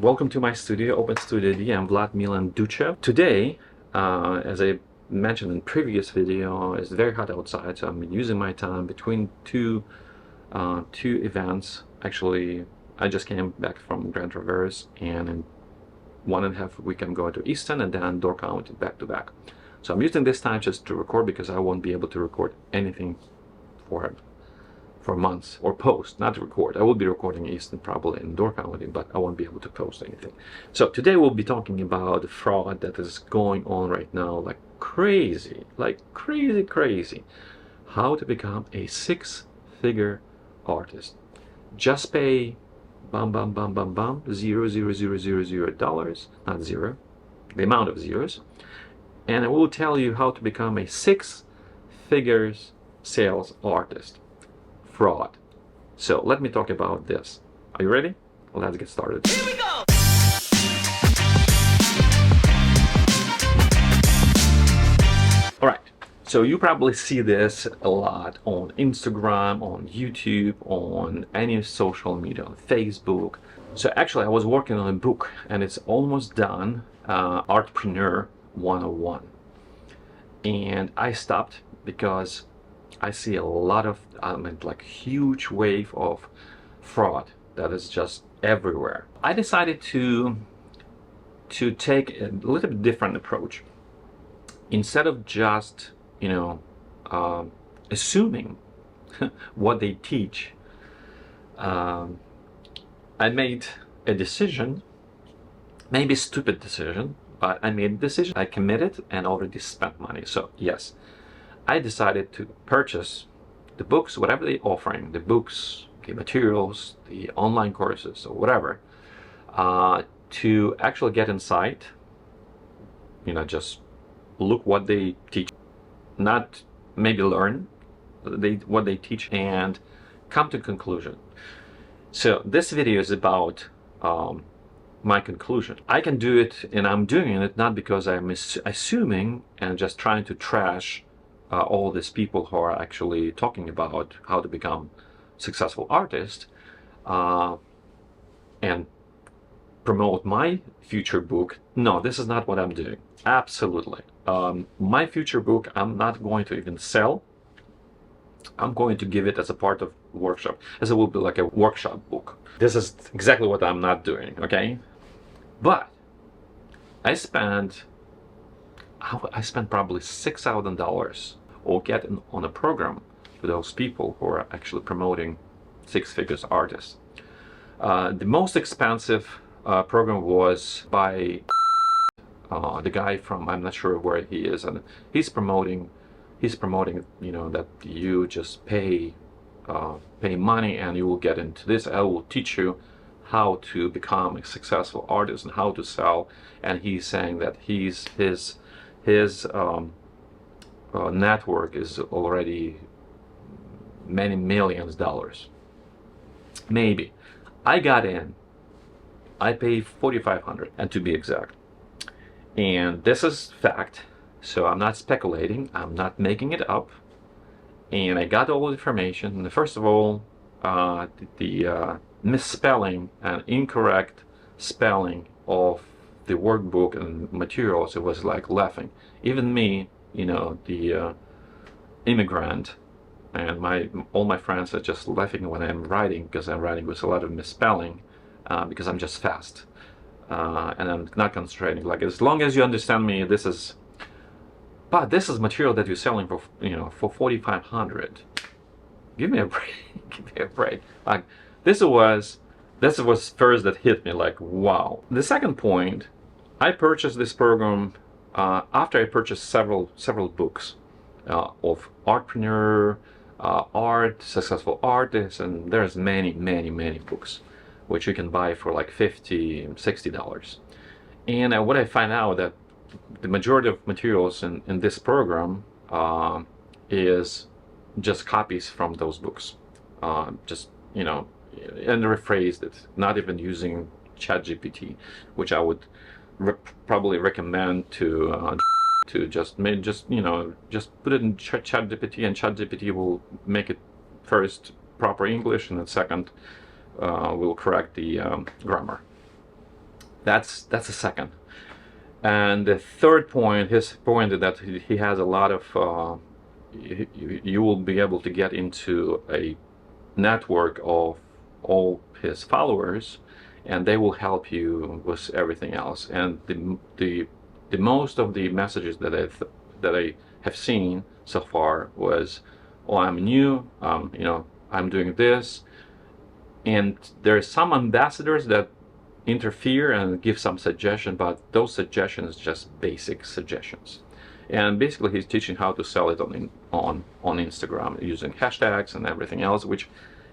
Welcome to my studio, Open Studio D. I'm Vlad, Milan, Duchev. Today, as I mentioned in previous video, it's very hot outside, so I'm using my time between two events. Actually, I just came back from Grand Traverse, and in 1.5 weeks I'm going to Easton and then Door County back to back. So I'm using this time just to record because I won't be able to record anything for months or post, not record. I will be recording Easton probably in Door County, but I won't be able to post anything. So today we'll be talking about the fraud that is going on right now, like crazy, crazy. How to become a six-figure artist. Just pay $0.00000, not zero, the amount of zeros, and I will tell you how to become a six-figure sales artist. Fraud. So let me talk about this. Are you ready? Let's get started. Here we go! Alright, so you probably see this a lot on Instagram, on YouTube, on any social media, on Facebook. So actually I was working on a book and it's almost done, Artpreneur 101. And I stopped because I see a lot of, like huge wave of fraud that is just everywhere. I decided to take a little bit different approach. Instead of just, assuming what they teach, I made a decision, maybe a stupid decision, but I made a decision. I committed and already spent money. So yes, I decided to purchase the books, whatever they're offering, the books, the materials, the online courses, or whatever, to actually get inside, just look what they teach, not maybe learn what they teach, and come to conclusion. So this video is about my conclusion. I can do it, and I'm doing it not because I'm assuming and just trying to trash all these people who are actually talking about how to become successful artists and promote my future book. No, this is not what I'm doing. Absolutely. My future book, I'm not going to even sell. I'm going to give it as a part of workshop, as it will be like a workshop book. This is exactly what I'm not doing, okay? But I spent probably $6,000 or get on a program for those people who are actually promoting six-figure artists. The most expensive program was by the guy from, I'm not sure where he is, and he's promoting, that you just pay money and you will get into this. I will teach you how to become a successful artist and how to sell. And he's saying that his network is already many millions of dollars. Maybe. I got in. I paid $4,500, and to be exact. And this is fact. So I'm not speculating. I'm not making it up. And I got all the information. And first of all, the misspelling and incorrect spelling of the workbook and materials, it was like laughing. Even me, the immigrant, and all my friends are just laughing when I'm writing, because I'm writing with a lot of misspelling, because I'm just fast and I'm not concentrating. Like, as long as you understand me, this is material that you're selling for for $4,500. Give me a break. Give me a break. Like, this was first that hit me, like, wow. The second point, I purchased this program after I purchased several books of Artpreneur, art, successful artists, and there's many books which you can buy for like $50, $60. And what I find out that the majority of materials in this program is just copies from those books, and rephrased it, not even using ChatGPT, which I would probably recommend to just put it in ChatGPT, and ChatGPT will make it first proper English, and then second will correct the grammar. That's the second. And the third point, his point is that he has a lot of, you will be able to get into a network of all his followers, and they will help you with everything else. And the most of the messages that I have seen so far was, "Oh, I'm new. I'm doing this," and there are some ambassadors that interfere and give some suggestion, but those suggestions just basic suggestions. And basically, he's teaching how to sell it on Instagram using hashtags and everything else, which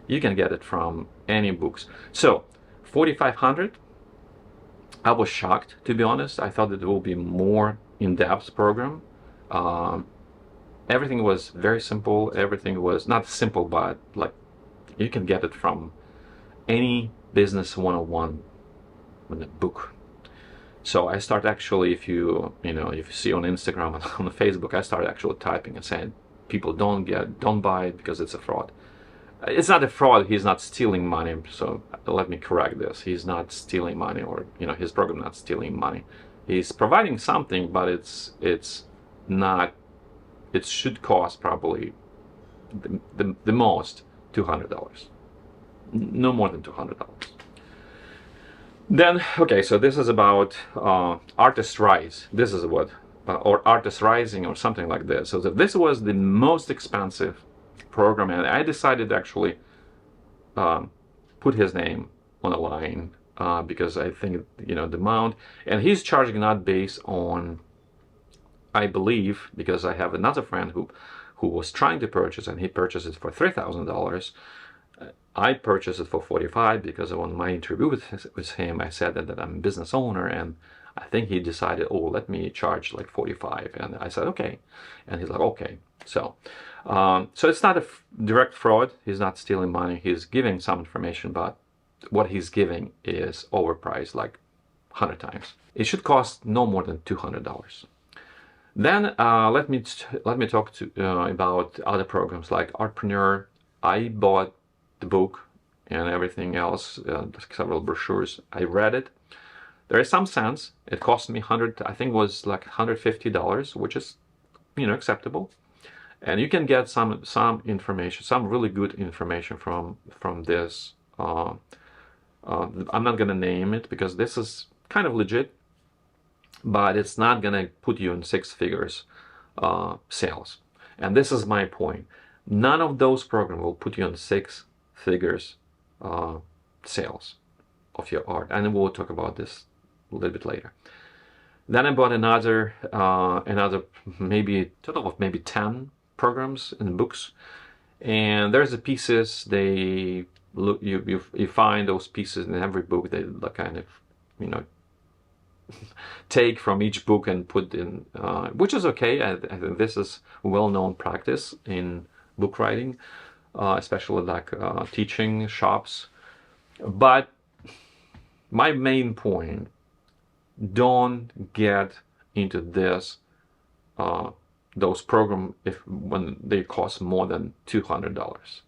you can get it from any books. So, 4,500. I was shocked, to be honest. I thought it will be more in-depth program. Um, Everything was very simple. Everything was not simple, but like you can get it from any business 101 in a book. So I start actually, if you see on Instagram and on Facebook, I start actually typing and saying, people don't buy it because it's a fraud. It's not a fraud. He's not stealing money. So let me correct this. He's not stealing money, or his program not stealing money. He's providing something, but it's not. It should cost probably the most $200. No more than $200. Then, okay, so this is about Artist Rise. This is what, or Artist Rising or something like this. So this was the most expensive program, and I decided to actually put his name on a line because I think, the amount, and he's charging not based on, I believe, because I have another friend who was trying to purchase, and he purchased it for $3,000. I purchased it for 45 because on my interview with him, I said that I'm a business owner, and I think he decided, oh, let me charge like 45, and I said okay, and he's like okay. So it's not a direct fraud. He's not stealing money. He's giving some information, but what he's giving is overpriced like 100 times. It should cost no more than $200. Then let me talk about other programs like Artpreneur. I bought the book and everything else, several brochures. I read it. There is some sense. It cost me I think it was like $150, which is acceptable. And you can get some information, some really good information from this. I'm not gonna name it because this is kind of legit, but it's not gonna put you in six figures sales. And this is my point. None of those programs will put you in six figures sales of your art, and we'll talk about this a little bit later. Then I bought another maybe total of maybe 10 programs and books, and there's the pieces. They look, you find those pieces in every book. They kind of take from each book and put in, which is okay. I think this is well-known practice in book writing, especially like teaching shops. But my main point, don't get into those programs when they cost more than $200.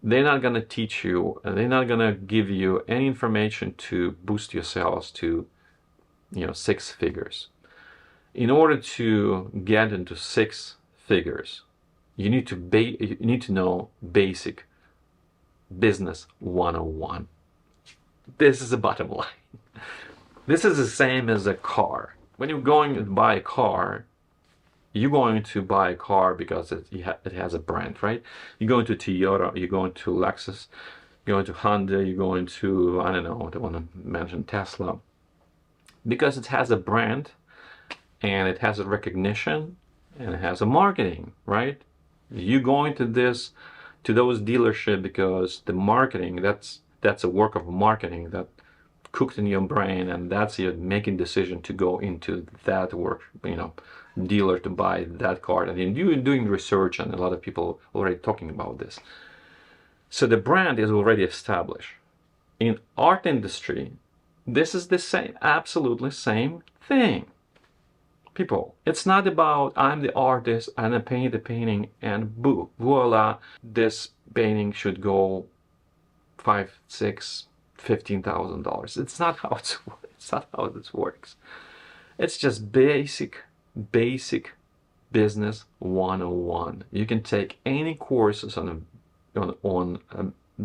They're not going to teach you, and they're not going to give you any information to boost your sales to six figures. In order to get into six figures, you need to know basic business 101. This is the bottom line. This is the same as a car. When you're going to buy a car, you're going to buy a car because it has a brand, right? You're going to Toyota, you're going to Lexus, you're going to Honda, you're going to, I don't know, I don't want to mention Tesla. Because it has a brand, and it has a recognition, and it has a marketing, right? You going to those dealerships because the marketing, that's a work of marketing that cooked in your brain, and that's your making decision to go into that work, dealer to buy that car. And you're doing research, and a lot of people already talking about this. So the brand is already established. In art industry, this is the same, absolutely same thing. People, it's not about I'm the artist and I paint the painting and voila, this painting should go 5, 6, $15,000. It's not how it's not how this works. It's just basic business 101. You can take any courses on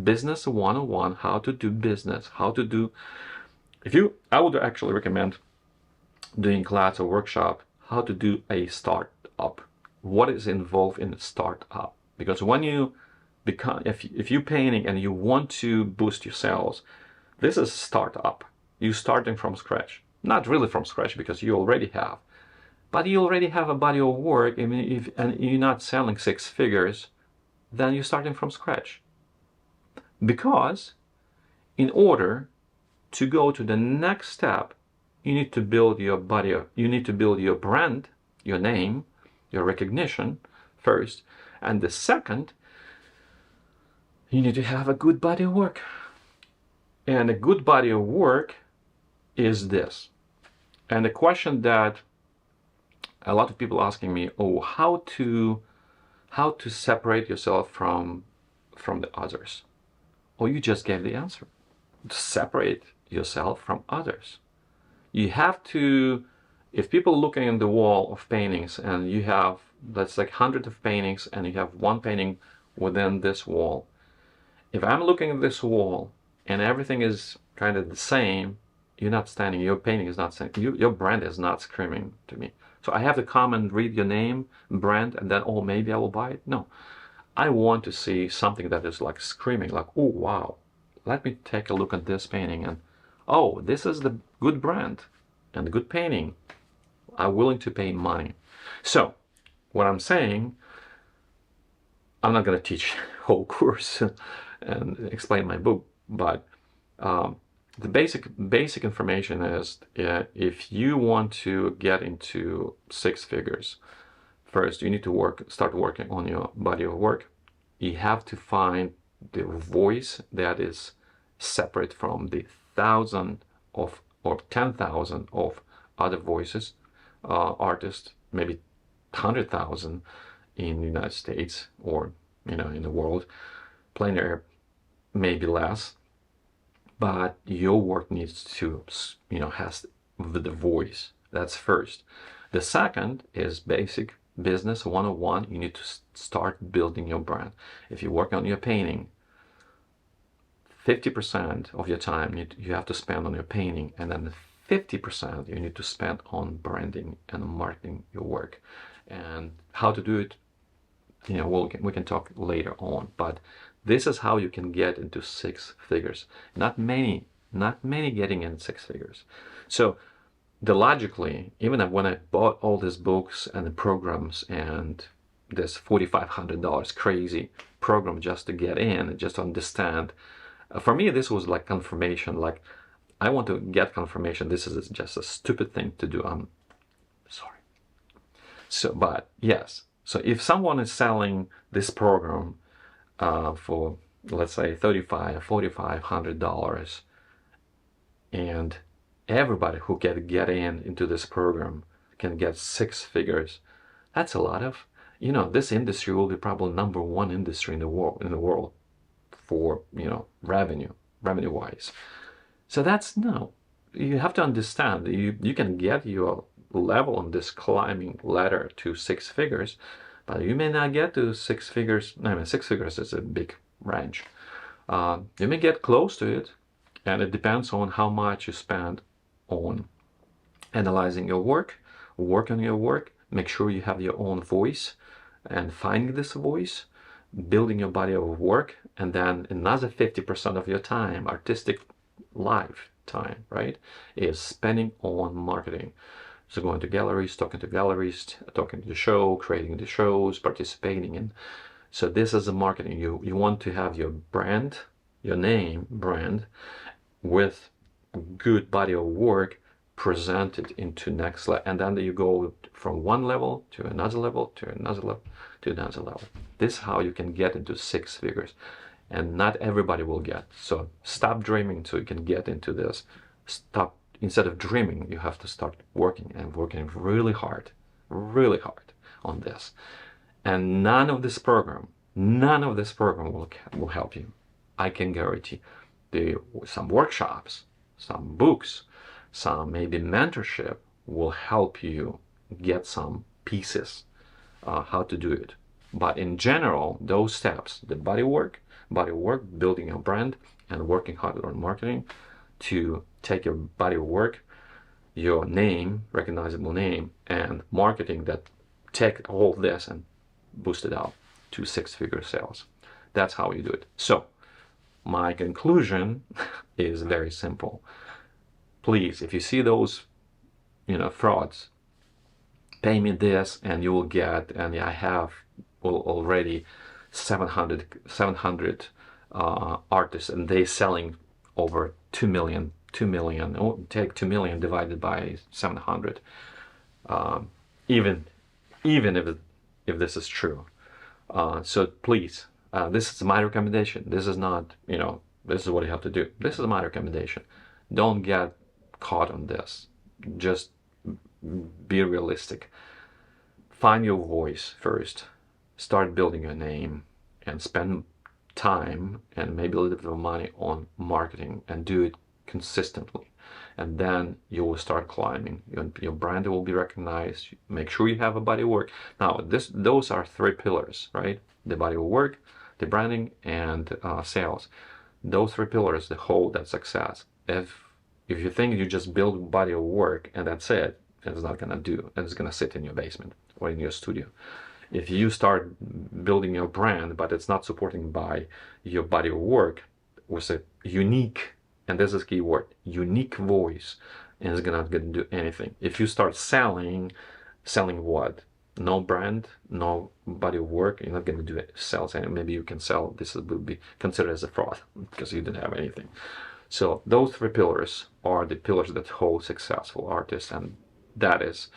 business 101, how to do business, how to do. I would actually recommend doing class or workshop how to do a startup. What is involved in a startup? Because when you become, if you're painting and you want to boost your sales, this is a startup. You're starting from scratch. Not really from scratch because you already have, but you already have a body of work. I mean, and you're not selling six figures, then you're starting from scratch. Because in order to go to the next step, you need to build your body, you need to build your brand, your name, your recognition first. And the second, you need to have a good body of work. And a good body of work is this. And the question that a lot of people asking me, oh, how to separate yourself from the others? Oh, you just gave the answer. To separate yourself from others. You have to, if people looking in the wall of paintings and you have, that's like hundreds of paintings and you have one painting within this wall. If I'm looking at this wall and everything is kind of the same, you're not standing, your painting is not saying, your brand is not screaming to me. So I have to come and read your name, brand, and then, oh, maybe I will buy it. No, I want to see something that is like screaming, like, oh, wow, let me take a look at this painting and, oh, this is the good brand and the good painting. I'm willing to pay money. So what I'm saying, I'm not going to teach whole course and explain my book, but the basic information is, if you want to get into six figures, first you need to start working on your body of work. You have to find the voice that is separate from the 1,000 of or 10,000 of other voices, artists, maybe 100,000 in the United States or in the world, plein air, maybe less. But your work needs to, has the voice. That's first. The second is basic business 101. You need to start building your brand. If you work on your painting, 50% of your time you have to spend on your painting, and then 50% you need to spend on branding and marketing your work. And how to do it, we can talk later on. But this is how you can get into six figures. Not many getting in six figures. So logically, even when I bought all these books and the programs and this $4,500 crazy program just to get in and just to understand, for me this was like confirmation. Like, I want to get confirmation. This is just a stupid thing to do. I'm sorry. So, but yes. So if someone is selling this program for, let's say, $3,500, $4,500, and everybody who can get into this program can get six figures, that's a lot of, this industry will be probably number one industry in the world for, revenue wise. So you have to understand that you can get your level on this climbing ladder to six figures, but you may not get to six figures. I mean, six figures is a big range. You may get close to it, and it depends on how much you spend on analyzing your work on your work, make sure you have your own voice, and finding this voice, building your body of work, and then another 50% of your time, artistic lifetime, right, is spending on marketing. So going to galleries, talking to the show, creating the shows, participating in. So this is the marketing. You want to have your brand, your name brand, with good body of work presented into next level, and then you go from one level to another level to another level to another level. This is how you can get into six figures, and not everybody will get. So stop dreaming so you can get into this. Instead of dreaming, you have to start working really hard on this. And none of this program will help you. I can guarantee. some workshops, some books, some maybe mentorship will help you get some pieces how to do it. But in general, those steps, the body work, building a brand, and working hard on marketing to take your body work, your name, recognizable name, and marketing that take all this and boost it out to six-figure sales. That's how you do it. So my conclusion is very simple. Please, if you see those, frauds, pay me this and you will get, and I have already 700 artists, and they selling over 2 million. Oh, take 2 million divided by 700. Even if this is true. So please, this is my recommendation. This is not, this is what you have to do. This is my recommendation. Don't get caught on this. Just be realistic. Find your voice first. Start building your name and spend time and maybe a little bit of money on marketing and do it consistently. And then you will start climbing. Your brand will be recognized. Make sure you have a body of work. Now, those are three pillars, right? The body of work, the branding, and sales. Those three pillars, they hold that success. If you think you just build body of work and that's it, it's not gonna do. It's gonna sit in your basement or in your studio. If you start building your brand, but it's not supported by your body of work with a unique, and this is key word, unique voice, and it's not gonna do anything. If you start selling what? No brand, no body of work, you're not gonna do it. Sales, and maybe you can sell. This will be considered as a fraud because you didn't have anything. So those three pillars are the pillars that hold successful artists, and that is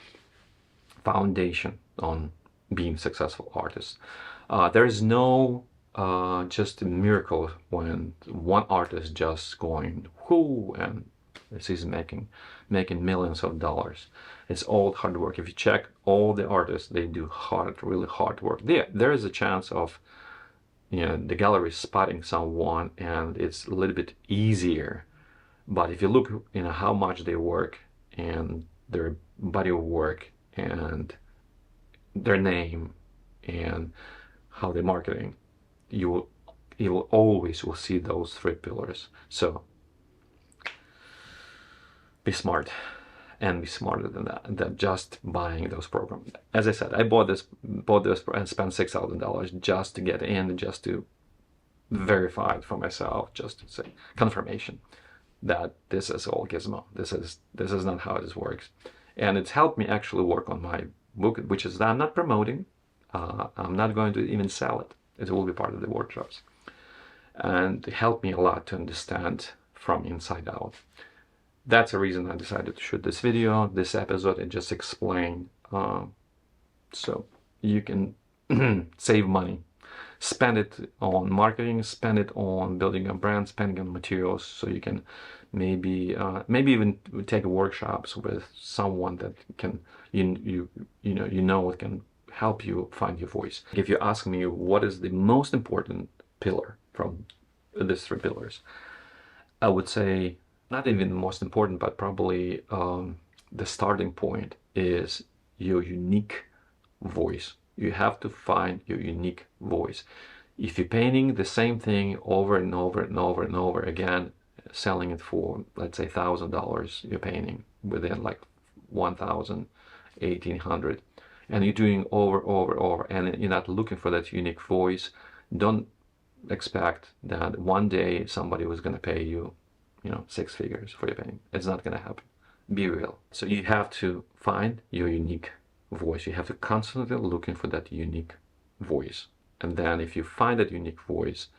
foundation on being successful artists. There is no just a miracle when one artist just going whoo and he's making millions of dollars. It's all hard work. If you check all the artists, they do really hard work. There is a chance of the gallery spotting someone and it's a little bit easier. But if you look how much they work and their body of work and their name and how they're marketing, you will always see those three pillars. So be smart, and be smarter than just buying those programs. As I said, I bought this and spent $6,000 just to get in, just to verify it for myself, just to say confirmation that this is all gizmo. This is not how this works. And it's helped me actually work on my book, which is I'm not promoting. I'm not going to even sell it. It will be part of the workshops. And it helped me a lot to understand from inside out. That's the reason I decided to shoot this video, this episode, and just explain so you can save money. Spend it on marketing, spend it on building a brand, spending on materials, so you can maybe even take workshops with someone that can it can help you find your voice. If you ask me what is the most important pillar from these three pillars, I would say not even the most important, but probably the starting point is your unique voice. You have to find your unique voice. If you're painting the same thing over and over and over and over again, selling it for, let's say, $1,000, you're painting within like 1,000, 1,800, and you're doing over, and you're not looking for that unique voice, don't expect that one day somebody was going to pay you, six figures for your painting. It's not going to happen. Be real. So you have to find your unique voice. You have to constantly looking for that unique voice. And then if you find that unique voice,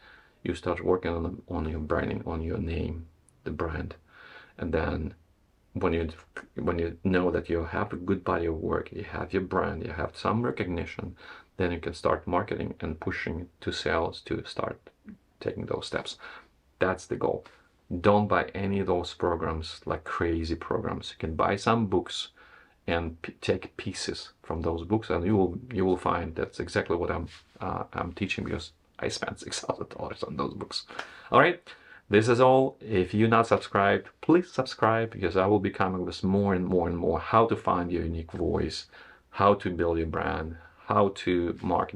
you start working on your branding, on your name, the brand. And then when you know that you have a good body of work, you have your brand, you have some recognition, then you can start marketing and pushing to sales to start taking those steps. That's the goal. Don't buy any of those programs, like crazy programs. You can buy some books and take pieces from those books, and you will find that's exactly what I'm teaching, because I spent $6,000 on those books. All right, This is all. If you're not subscribed, please subscribe, because I will be coming with more and more and more how to find your unique voice, how to build your brand, how to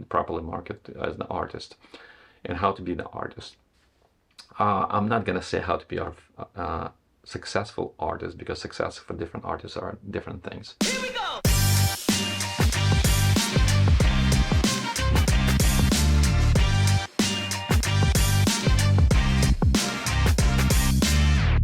properly market as an artist, and how to be the artist. I'm not gonna say how to be a successful artist, because success for different artists are different things. Here we go!